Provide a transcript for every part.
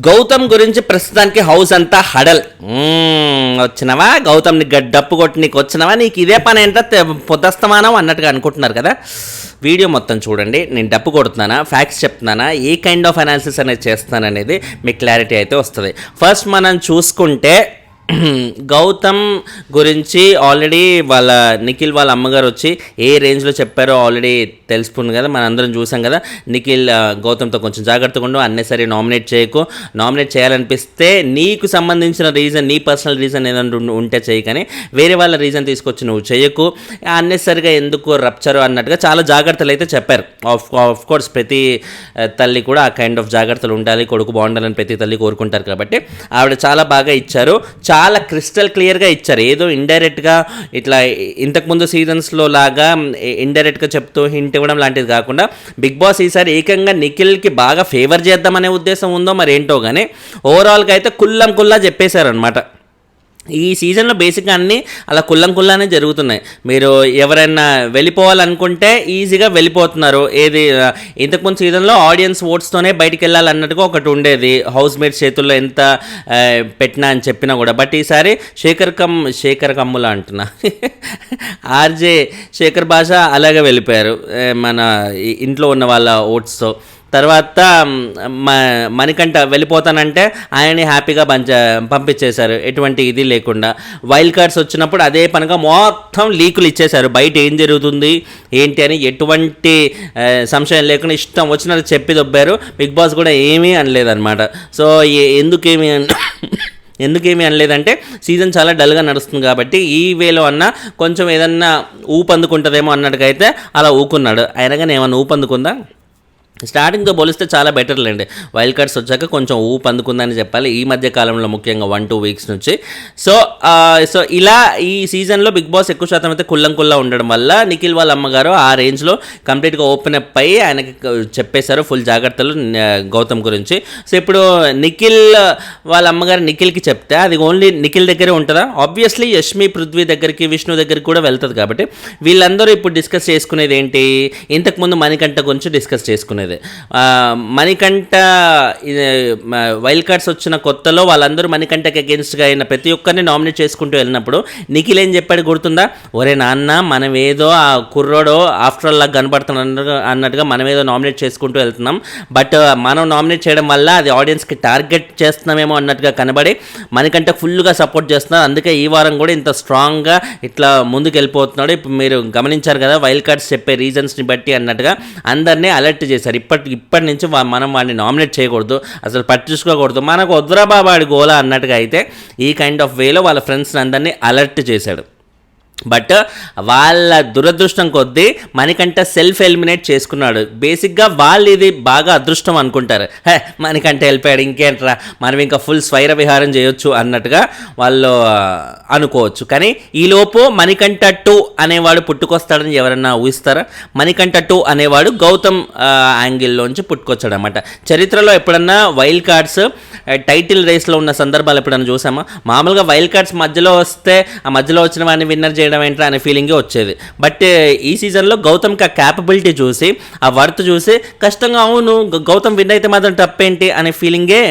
గౌతమ్ గురించి ప్రస్తుతానికి హౌస్ అంతా హడల్. వచ్చినవా గౌతమ్ని డప్పు కొట్టి నీకు వచ్చినవా, నీకు ఇదే పని ఎంత పొద్దస్తమానం అన్నట్టుగా అనుకుంటున్నారు కదా. వీడియో మొత్తం చూడండి. నేను డప్పు కొడుతున్నానా, ఫ్యాక్ట్స్ చెప్తున్నానా, ఏ కైండ్ ఆఫ్ అనాలిసిస్ అనేది చేస్తున్నాను అనేది మీకు క్లారిటీ అయితే వస్తుంది. ఫస్ట్ మనం చూసుకుంటే గౌతమ్ గురించి ఆల్రెడీ వాళ్ళ నిఖిల్ వాళ్ళ అమ్మగారు వచ్చి ఏ రేంజ్లో చెప్పారో ఆల్రెడీ తెలిసిపోయింది కదా, మనం అందరం చూసాం కదా. నిఖిల్ గౌతమ్తో కొంచెం జాగ్రత్తగా ఉండు, అన్నెసరీ నామినేట్ చేయకు, నామినేట్ చేయాలనిపిస్తే నీకు సంబంధించిన రీజన్, నీ పర్సనల్ రీజన్ ఏదైనా ఉంటే చేయి, కానీ వేరే వాళ్ళ రీజన్ తీసుకొచ్చి నువ్వు చేయకు, అన్నెసరిగా ఎందుకు రప్చరు అన్నట్టుగా చాలా జాగ్రత్తలు అయితే చెప్పారు. ఆఫ్ కోర్స్ ప్రతి తల్లి కూడా ఆ కైండ్ ఆఫ్ జాగ్రత్తలు ఉండాలి, కొడుకు బాగుండాలని ప్రతి తల్లి కోరుకుంటారు కాబట్టి ఆవిడ చాలా బాగా ఇచ్చారు, చాలా క్రిస్టల్ క్లియర్గా ఇచ్చారు. ఏదో ఇండైరెక్ట్గా ఇట్లా ఇంతకుముందు సీజన్స్లో లాగా ఇండైరెక్ట్గా చెప్తూ హింట్ ఇవ్వడం లాంటిది కాకుండా బిగ్ బాస్ ఈసారి ఏకంగా నిఖిల్కి బాగా ఫేవర్ చేద్దామనే ఉద్దేశం ఉందో మరి ఏంటో కానీ ఓవరాల్గా అయితే కుల్లా చెప్పేశారనమాట. ఈ సీజన్లో బేసిక్గా అన్నీ అలా కుల్లానే జరుగుతున్నాయి. మీరు ఎవరైనా వెళ్ళిపోవాలనుకుంటే ఈజీగా వెళ్ళిపోతున్నారు. ఏది ఇంతకుముందు సీజన్లో ఆడియన్స్ ఓట్స్తోనే బయటికి వెళ్ళాలన్నట్టుగా ఒకటి ఉండేది, హౌస్ మేట్స్ చేతుల్లో ఎంత పెట్టినా అని చెప్పినా కూడా. బట్ ఈసారి శేఖర్ కమ్ములా అంటున్నా ఆర్జే శేఖర్ భాష అలాగే వెళ్ళిపోయారు మన ఇంట్లో ఉన్న వాళ్ళ ఓట్స్తో. తర్వాత మణికంఠ వెళ్ళిపోతానంటే ఆయన్ని హ్యాపీగా పంపించేశారు, ఎటువంటి ఇది లేకుండా. వైల్డ్ కార్డ్స్ వచ్చినప్పుడు అదే పనిగా మొత్తం లీకులు ఇచ్చేశారు, బయట ఏం జరుగుతుంది ఏంటి అని ఎటువంటి సంశయం లేకుండా ఇష్టం వచ్చినట్టు చెప్పి దొబ్బారు. బిగ్ బాస్ కూడా ఏమీ అనలేదన్నమాట. సో ఎందుకేమీ అనలేదంటే సీజన్ చాలా డల్గా నడుస్తుంది కాబట్టి ఈ వేలో అన్నా కొంచెం ఏదన్నా ఊపందుకుంటుందేమో అన్నట్టుగా అయితే అలా ఊకున్నాడు. అయినా కానీ ఏమన్నా ఊపందుకుందా? స్టార్టింగ్తో పోలిస్తే చాలా బెటర్లేండి. వైల్డ్ కార్డ్స్ వచ్చాక కొంచెం ఊపు అందుకుందని చెప్పాలి ఈ మధ్య కాలంలో, ముఖ్యంగా 1-2 వీక్స్ నుంచి. సో ఇలా ఈ సీజన్లో బిగ్ బాస్ ఎక్కువ శాతం అయితే కుల్లా ఉండడం వల్ల నిఖిల్ వాళ్ళ అమ్మగారు ఆ రేంజ్లో కంప్లీట్గా ఓపెన్ అప్ అయ్యి ఆయనకి చెప్పేశారు ఫుల్ జాగ్రత్తలు గౌతమ్ గురించి. సో ఇప్పుడు నిఖిల్ వాళ్ళ అమ్మగారు నిఖిల్కి చెప్తే అది ఓన్లీ నిఖిల్ దగ్గరే ఉంటుందా? ఆబ్వియస్లీ యష్మి, పృథ్వీ దగ్గరికి, విష్ణు దగ్గరికి కూడా వెళ్తుంది కాబట్టి వీళ్ళందరూ ఇప్పుడు డిస్కస్ చేసుకునేది ఏంటి, ఇంతకుముందు మణికంఠ గురించి డిస్కస్ చేసుకునేది. మణికంఠ వైల్డ్ కార్డ్స్ వచ్చిన కొత్తలో వాళ్ళందరూ మణికంఠకి అగేన్స్ట్గా అయిన ప్రతి ఒక్కరిని నామినేట్ చేసుకుంటూ వెళ్ళినప్పుడు నిఖిల్ ఏం చెప్పాడు గుర్తుందా? ఒరే నాన్న, మనం ఏదో ఆ కుర్రోడో ఆఫ్టర్ ఆల్ లాగా కనబడుతున్నా అన్నట్టుగా మనం ఏదో నామినేట్ చేసుకుంటూ వెళ్తున్నాం, బట్ మనం నామినేట్ చేయడం వల్ల అది ఆడియన్స్కి టార్గెట్ చేస్తున్నామేమో అన్నట్టుగా కనబడి మణికంఠ ఫుల్గా సపోర్ట్ చేస్తున్నారు. అందుకే ఈ వారం కూడా ఇంత స్ట్రాంగ్గా ఇట్లా ముందుకు వెళ్ళిపోతున్నాడు. ఇప్పుడు మీరు గమనించారు కదా వైల్డ్ కార్డ్స్ చెప్పే రీజన్స్ని బట్టి అన్నట్టుగా అందరినీ అలర్ట్ చేశారు. ఇప్పటి నుంచి మనం వాడిని నామినేట్ చేయకూడదు, అసలు పట్టించుకోకూడదు, మనకు వద్దురా బాబాడి గోలా అన్నట్టుగా అయితే ఈ కైండ్ ఆఫ్ వేలో వాళ్ళ ఫ్రెండ్స్ని అందరినీ అలర్ట్ చేశాడు. బట్ వాళ్ళ దురదృష్టం కొద్దీ మణికంఠ సెల్ఫ్ ఎలిమినేట్ చేసుకున్నాడు. బేసిక్గా వాళ్ళు ఇది బాగా అదృష్టం అనుకుంటారు, మణికంఠ వెళ్ళిపోయాడు ఇంకేంట్రా మనం ఇంకా ఫుల్ స్వైర విహారం చేయొచ్చు అన్నట్టుగా వాళ్ళు అనుకోవచ్చు. కానీ ఈలోపు మణికంఠ 2 అనేవాడు పుట్టుకొస్తాడని ఎవరన్నా ఊహిస్తారా? మణికంఠ 2 అనేవాడు గౌతమ్ యాంగిల్లోంచి పుట్టుకొచ్చాడు అనమాట. చరిత్రలో ఎప్పుడన్నా వైల్డ్ కార్డ్స్ టైటిల్ రేస్లో ఉన్న సందర్భాలు ఎప్పుడన్నా చూసామా? మామూలుగా వైల్డ్ కార్డ్స్ మధ్యలో వస్తే ఆ మధ్యలో వచ్చిన వాడిని విన్నర్ చేయడం ఏంట్రా అనే ఫీలింగే వచ్చేది. బట్ ఈ సీజన్లో గౌతమ్కి ఆ క్యాపబిలిటీ చూసి, ఆ వర్త్ చూసి కష్టంగా అవును గౌతమ్ విన్ అయితే మాత్రం తప్పేంటి అనే ఫీలింగే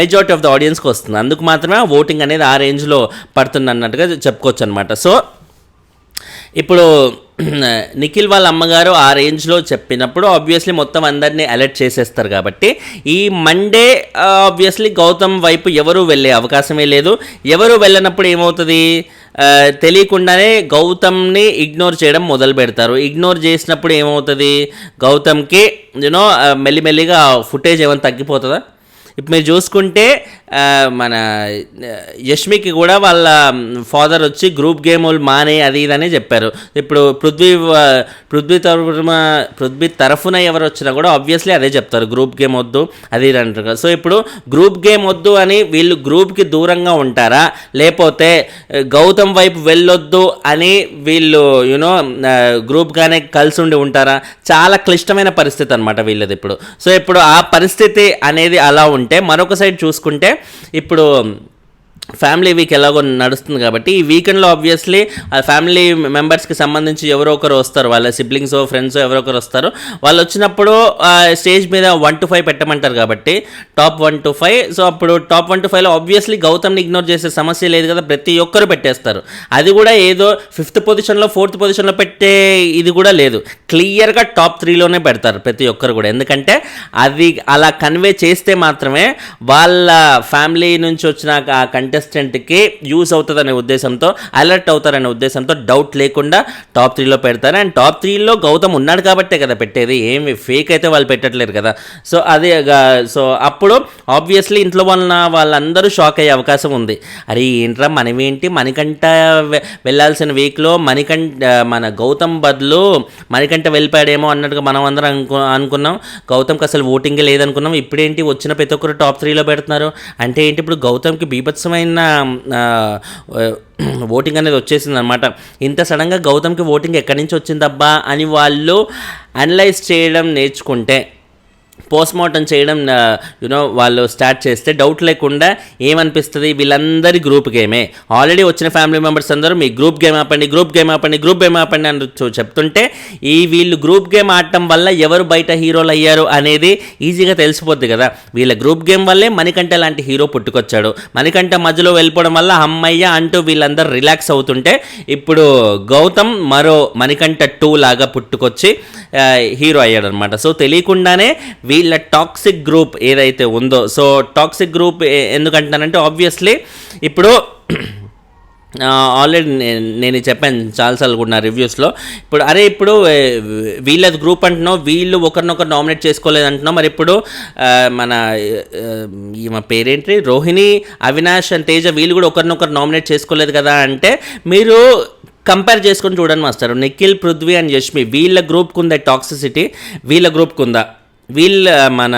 మెజారిటీ ఆఫ్ ద ఆడియన్స్కి వస్తుంది. అందుకు మాత్రమే ఓటింగ్ అనేది ఆ రేంజ్లో పడుతుంది అన్నట్టుగా చెప్పుకోవచ్చు అనమాట. సో ఇప్పుడు నిఖిల్ వాళ్ళ అమ్మగారు ఆ రేంజ్లో చెప్పినప్పుడు ఆబ్వియస్లీ మొత్తం అందరినీ అలర్ట్ చేసేస్తారు కాబట్టి ఈ మండే ఆబ్వియస్లీ గౌతమ్ వైపు ఎవరు వెళ్ళే అవకాశమే లేదు. ఎవరు వెళ్ళినప్పుడు ఏమవుతుంది, తెలియకుండానే గౌతమ్ని ఇగ్నోర్ చేయడం మొదలు పెడతారు. ఇగ్నోర్ చేసినప్పుడు ఏమవుతుంది, గౌతమ్కి మెల్లిమెల్లిగా ఫుటేజ్ ఏమైనా తగ్గిపోతుందా? ఇప్పుడు మీరు చూసుకుంటే మన యష్మికి కూడా వాళ్ళ ఫాదర్ వచ్చి గ్రూప్ గేములు మానే అది ఇదని చెప్పారు. ఇప్పుడు పృథ్వీ తరఫున ఎవరు వచ్చినా కూడా ఆబ్వియస్లీ అదే చెప్తారు, గ్రూప్ గేమ్ వద్దు అది ఇది అంటారు. సో ఇప్పుడు గ్రూప్ గేమ్ వద్దు అని వీళ్ళు గ్రూప్కి దూరంగా ఉంటారా, లేకపోతే గౌతమ్ వైపు వెళ్ళొద్దు అని వీళ్ళు గ్రూప్గానే కలిసి ఉండి ఉంటారా? చాలా క్లిష్టమైన పరిస్థితి అనమాట వీళ్ళది ఇప్పుడు. సో ఇప్పుడు ఆ పరిస్థితి అనేది అలా ఉంటే మరొక సైడ్ చూసుకుంటే ఇప్పుడు ఫ్యామిలీ వీక్ ఎలాగో నడుస్తుంది కాబట్టి ఈ వీకెండ్లో ఆబ్వియస్లీ ఆ ఫ్యామిలీ మెంబర్స్కి సంబంధించి ఎవరో ఒకరు వస్తారు, వాళ్ళ సిబ్లింగ్స్ ఫ్రెండ్స్ ఎవరో ఒకరు వస్తారు. వాళ్ళు వచ్చినప్పుడు స్టేజ్ మీద 1 to 5 పెట్టమంటారు కాబట్టి టాప్ 1 to 5. సో అప్పుడు టాప్ 1 to 5లో ఆబ్వియస్లీ గౌతమ్ని ఇగ్నోర్ చేసే సమస్య లేదు కదా, ప్రతి ఒక్కరు పెట్టేస్తారు. అది కూడా ఏదో 5th పొజిషన్లో 4th పొజిషన్లో పెట్టే ఇది కూడా లేదు, క్లియర్గా టాప్ 3లోనే పెడతారు ప్రతి ఒక్కరు కూడా. ఎందుకంటే అది అలా కన్వే చేస్తే మాత్రమే వాళ్ళ ఫ్యామిలీ నుంచి వచ్చిన ఆ కంటెస్టెంట్కి యూస్ అవుతుందనే ఉద్దేశంతో, అలర్ట్ అవుతారనే ఉద్దేశంతో డౌట్ లేకుండా టాప్ 3లో పెడతారు. అండ్ టాప్ 3లో గౌతమ్ ఉన్నాడు కాబట్టే కదా పెట్టేది, ఏమి ఫేక్ అయితే వాళ్ళు పెట్టట్లేరు కదా. సో అదే సో అప్పుడు ఆబ్వియస్లీ ఇంట్లో వాళ్ళందరూ షాక్ అయ్యే అవకాశం ఉంది. అరే ఏంట్రా మనమేంటి, మణికంఠ వెళ్ళాల్సిన వీక్లో మన గౌతమ్ బదులు మణికంఠ వెళ్ళిపోయాడేమో అన్నట్టుగా మనం అందరం అనుకున్నాం. గౌతమ్కి అసలు ఓటింగే లేదనుకున్నాం. ఇప్పుడేంటి వచ్చిన ప్రతి ఒక్కరు టాప్ 3లో పెడుతున్నారు అంటే ఏంటి, ఇప్పుడు గౌతమ్కి బీభత్సమైన ఓటింగ్ అనేది వచ్చేసింది అనమాట. ఇంత సడన్గా గౌతమ్కి ఓటింగ్ ఎక్కడి నుంచి వచ్చిందబ్బా అని వాళ్ళు అనలైజ్ చేయడం నేర్చుకుంటే, పోస్ట్మార్టం చేయడం వాళ్ళు స్టార్ట్ చేస్తే డౌట్ లేకుండా ఏమనిపిస్తుంది, వీళ్ళందరి గ్రూప్ గేమే. ఆల్రెడీ వచ్చిన ఫ్యామిలీ మెంబర్స్ అందరూ మీ గ్రూప్ గేమ్ ఆపండి, గ్రూప్ గేమ్ ఆపండి, గ్రూప్ గేమ్ ఆపండి అని చెప్తుంటే వీళ్ళు గ్రూప్ గేమ్ ఆడటం వల్ల ఎవరు బయట హీరోలు అయ్యారు అనేది ఈజీగా తెలిసిపోద్ది కదా. వీళ్ళ గ్రూప్ గేమ్ వల్లే మణికంఠ లాంటి హీరో పుట్టుకొచ్చాడు. మణికంఠ మధ్యలో వెళ్ళిపోవడం వల్ల అమ్మయ్య అంటూ వీళ్ళందరూ రిలాక్స్ అవుతుంటే ఇప్పుడు గౌతమ్ మరో మణికంఠ 2 లాగా పుట్టుకొచ్చి హీరో అయ్యాడు అనమాట. సో తెలియకుండానే వీళ్ళ టాక్సిక్ గ్రూప్ ఏదైతే ఉందో, సో టాక్సిక్ గ్రూప్ ఎందుకంటున్నానంటే ఆబ్వియస్లీ ఇప్పుడు ఆల్రెడీ నేను చెప్పాను చాలాసార్లు కూడా నా రివ్యూస్లో. ఇప్పుడు వీళ్ళది గ్రూప్ అంటున్నావు, వీళ్ళు ఒకరినొకరు నామినేట్ చేసుకోలేదు అంటున్నావు. మరి ఇప్పుడు మన పేరేంటి రోహిణి, అవినాష్ అండ్ తేజ వీళ్ళు కూడా ఒకరినొకరు నామినేట్ చేసుకోలేదు కదా అంటే మీరు కంపేర్ చేసుకొని చూడండి మాస్టర్. నిఖిల్, పృథ్వీ అండ్ యష్మి వీళ్ళ గ్రూప్కి ఉందా టాక్సిసిటీ, వీళ్ళ గ్రూప్కి ఉందా? వీళ్ళ మన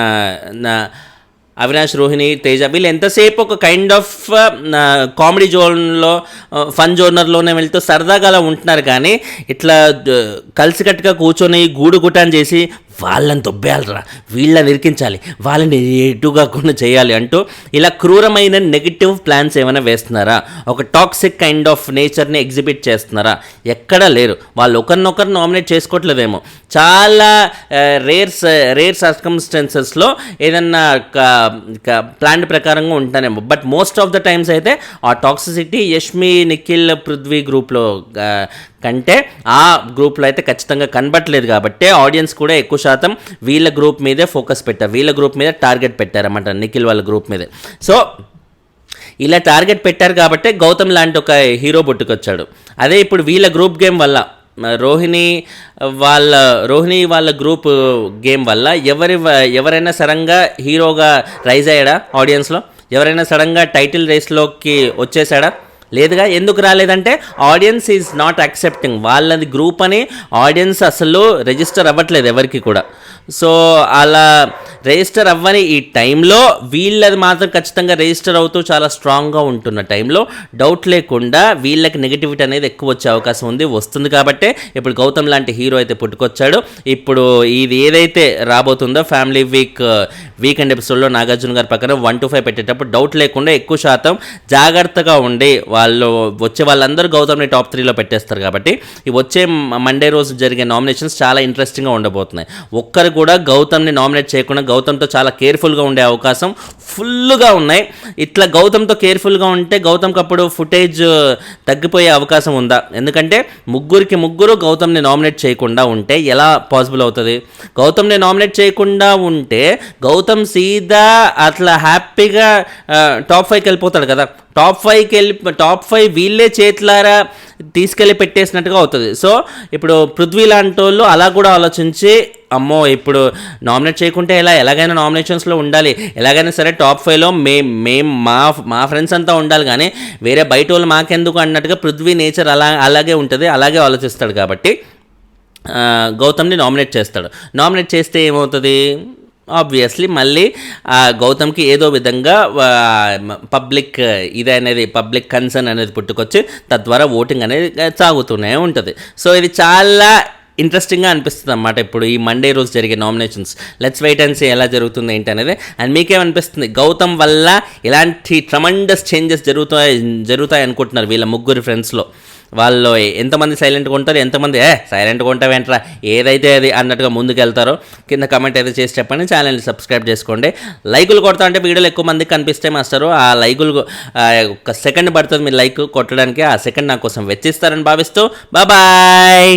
అవినాష్, రోహిణి, తేజ వీళ్ళు ఎంతసేపు ఒక కైండ్ ఆఫ్ కామెడీ జోన్లో, ఫన్ జోనర్లోనే వెళ్తూ సరదాగా అలా ఉంటున్నారు. కానీ ఇట్లా కలిసికట్టుగా కూర్చొని గూడు గుటాన్ చేసి వాళ్ళని దొబ్బేయాలరా, వీళ్ళని ఇరికించాలి, వాళ్ళని ఎటు కాకుండా చేయాలి అంటూ ఇలా క్రూరమైన నెగిటివ్ ప్లాన్స్ ఏమైనా వేస్తున్నారా? ఒక టాక్సిక్ కైండ్ ఆఫ్ నేచర్ని ఎగ్జిబిట్ చేస్తున్నారా? ఎక్కడా లేరు. వాళ్ళు ఒకరినొకరు నామినేట్ చేసుకోవట్లేదేమో, చాలా రేర్ సర్కమ్స్టెన్సెస్లో ఏదన్నా ప్లాన్ ప్రకారంగా ఉంటానేమో. But most of the times అయితే ఆ టాక్సిసిటీ యష్మి, నిఖిల్, పృథ్వీ గ్రూప్లో కంటే ఆ గ్రూప్లో అయితే ఖచ్చితంగా కనబట్టలేదు. కాబట్టి ఆడియన్స్ కూడా ఎక్కువ శాతం వీళ్ళ గ్రూప్ మీదే ఫోకస్ పెట్టారు, వీళ్ళ గ్రూప్ మీద టార్గెట్ పెట్టారన్నమాట, నిఖిల్ వాళ్ళ గ్రూప్ మీదే. సో ఇలా టార్గెట్ పెట్టారు కాబట్టి గౌతమ్ లాంటి ఒక హీరో పుట్టుకొచ్చాడు. అదే ఇప్పుడు వీళ్ళ గ్రూప్ గేమ్ వల్ల, రోహిణి వాళ్ళ గ్రూప్ గేమ్ వల్ల ఎవరైనా సడన్గా హీరోగా రైజ్ అయ్యాడా ఆడియన్స్లో? ఎవరైనా సడన్గా టైటిల్ రేస్లోకి వచ్చేసాడా? లేదుగా. ఎందుకు రాలేదంటే ఆడియన్స్ ఈజ్ నాట్ యాక్సెప్టింగ్. వాళ్ళది గ్రూప్ అని ఆడియన్స్ అసలు రిజిస్టర్ అవ్వట్లేదు ఎవరికి కూడా. సో అలా రిజిస్టర్ అవ్వని ఈ టైంలో వీళ్ళది మాత్రం ఖచ్చితంగా రిజిస్టర్ అవుతూ చాలా స్ట్రాంగ్గా ఉంటున్న టైంలో డౌట్ లేకుండా వీళ్ళకి నెగిటివిటీ అనేది ఎక్కువ వచ్చే అవకాశం వస్తుంది. కాబట్టి ఇప్పుడు గౌతమ్ లాంటి హీరో అయితే పుట్టుకొచ్చాడు. ఇప్పుడు ఇది ఏదైతే రాబోతుందో ఫ్యామిలీ వీకెండ్ ఎపిసోడ్లో నాగార్జున గారి పక్కన 1 to 5 పెట్టేటప్పుడు డౌట్ లేకుండా ఎక్కువ శాతం జాగ్రత్తగా ఉండి వాళ్ళందరూ గౌతమ్ని టాప్ 3లో పెట్టేస్తారు. కాబట్టి ఈ వచ్చే మండే రోజు జరిగే నామినేషన్స్ చాలా ఇంట్రెస్టింగ్గా ఉండబోతున్నాయి. ఒక్కరు కూడా గౌతమ్ని నామినేట్ చేయకుండా గౌతమ్తో చాలా కేర్ఫుల్గా ఉండే అవకాశం ఫుల్గా ఉన్నాయి. ఇట్లా గౌతమ్తో కేర్ఫుల్గా ఉంటే గౌతమ్కి అప్పుడు ఫుటేజ్ తగ్గిపోయే అవకాశం ఉందా? ఎందుకంటే ముగ్గురు గౌతమ్ని నామినేట్ చేయకుండా ఉంటే ఎలా పాసిబుల్ అవుతుంది? గౌతమ్ని నామినేట్ చేయకుండా ఉంటే గౌతమ్ సీదా అట్లా హ్యాపీగా టాప్ 5కి వెళ్ళిపోతాడు కదా. టాప్ 5 వీళ్ళే చేతులారా తీసుకెళ్ళి పెట్టేసినట్టుగా అవుతుంది. సో ఇప్పుడు పృథ్వీ లాంటి వాళ్ళు అలా కూడా ఆలోచించి అమ్మో ఇప్పుడు నామినేట్ చేయకుంటే ఎలాగైనా నామినేషన్స్లో ఉండాలి, ఎలాగైనా సరే టాప్ 5లో మా ఫ్రెండ్స్ అంతా ఉండాలి, కానీ వేరే బయట వాళ్ళు మాకెందుకు అన్నట్టుగా పృథ్వీ నేచర్ అలాగే ఉంటుంది, అలాగే ఆలోచిస్తాడు. కాబట్టి గౌతమ్ని నామినేట్ చేస్తాడు. నామినేట్ చేస్తే ఏమవుతుంది? ఆబ్వియస్లీ మళ్ళీ గౌతమ్కి ఏదో విధంగా పబ్లిక్ కన్సర్న్ అనేది పుట్టుకొచ్చి తద్వారా ఓటింగ్ అనేది సాగుతూనే ఉంటుంది. సో ఇది చాలా ఇంట్రెస్టింగ్గా అనిపిస్తుంది అన్నమాట ఇప్పుడు ఈ మండే రోజు జరిగే nominations. Let's wait and see ఎలా జరుగుతుంది ఏంటి అనేది. అండ్ మీకేమనిపిస్తుంది, గౌతమ్ వల్ల ఇలాంటి ట్రమండస్ చేంజెస్ జరుగుతాయి అనుకుంటున్నారు వీళ్ళ ముగ్గురు ఫ్రెండ్స్లో? వాళ్ళు ఎంతమంది సైలెంట్గా ఉంటారు, ఎంతమంది సైలెంట్గా ఉంటావేంట్రా ఏదైతే అది అన్నట్టుగా ముందుకు వెళ్తారో కింద కమెంట్ అయితే చేసి చెప్పండి. ఛానల్ని సబ్స్క్రైబ్ చేసుకోండి. లైకులు కొడతా అంటే వీడియోలు ఎక్కువ మందికి కనిపిస్తే మాస్టరు ఆ లైకులు ఒక సెకండ్ పడుతుంది మీరు లైక్ కొట్టడానికి. ఆ సెకండ్ నా కోసం వెచ్చిస్తారని భావిస్తూ బాయ్.